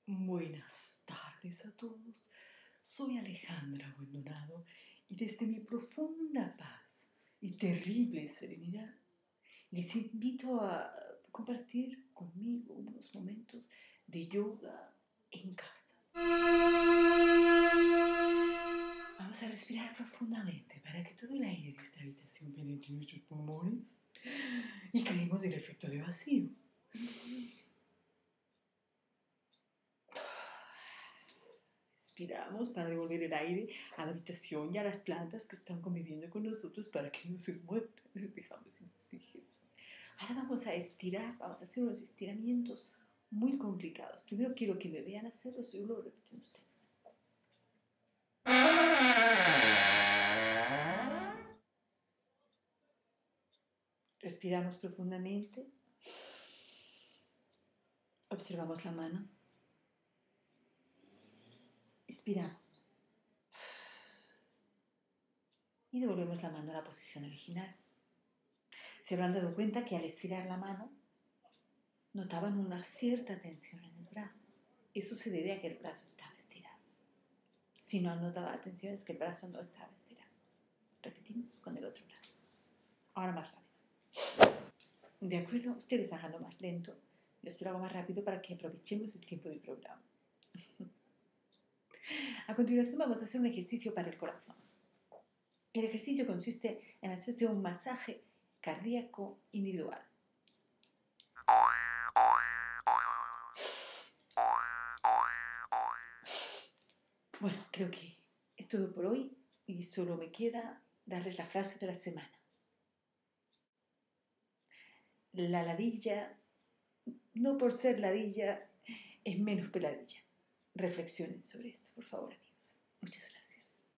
Buenas tardes a todos. Soy Alejandra Abandonado y desde mi profunda paz y terrible serenidad les invito a compartir conmigo unos momentos de yoga en casa. Vamos a respirar profundamente para que todo el aire de esta habitación penetre en nuestros pulmones y creemos el efecto de vacío. Respiramos para devolver el aire a la habitación y a las plantas que están conviviendo con nosotros para que no se mueran. Les dejamos sin oxígeno. Ahora vamos a estirar, vamos a hacer unos estiramientos muy complicados. Primero quiero que me vean hacerlos y luego lo repiten ustedes. Respiramos profundamente. Observamos la mano. Expiramos. Y devolvemos la mano a la posición original. Se habrán dado cuenta que al estirar la mano notaban una cierta tensión en el brazo. Eso se debe a que el brazo estaba estirado. Si no han notado la tensión es que el brazo no estaba estirado. Repetimos con el otro brazo. Ahora más rápido. ¿De acuerdo? Ustedes háganlo más lento. Yo se lo hago más rápido para que aprovechemos el tiempo del programa. A continuación vamos a hacer un ejercicio para el corazón. El ejercicio consiste en hacerse un masaje cardíaco individual. Bueno, creo que es todo por hoy y solo me queda darles la frase de la semana. La ladilla, no por ser ladilla, es menos peladilla. Reflexionen sobre esto, por favor, amigos.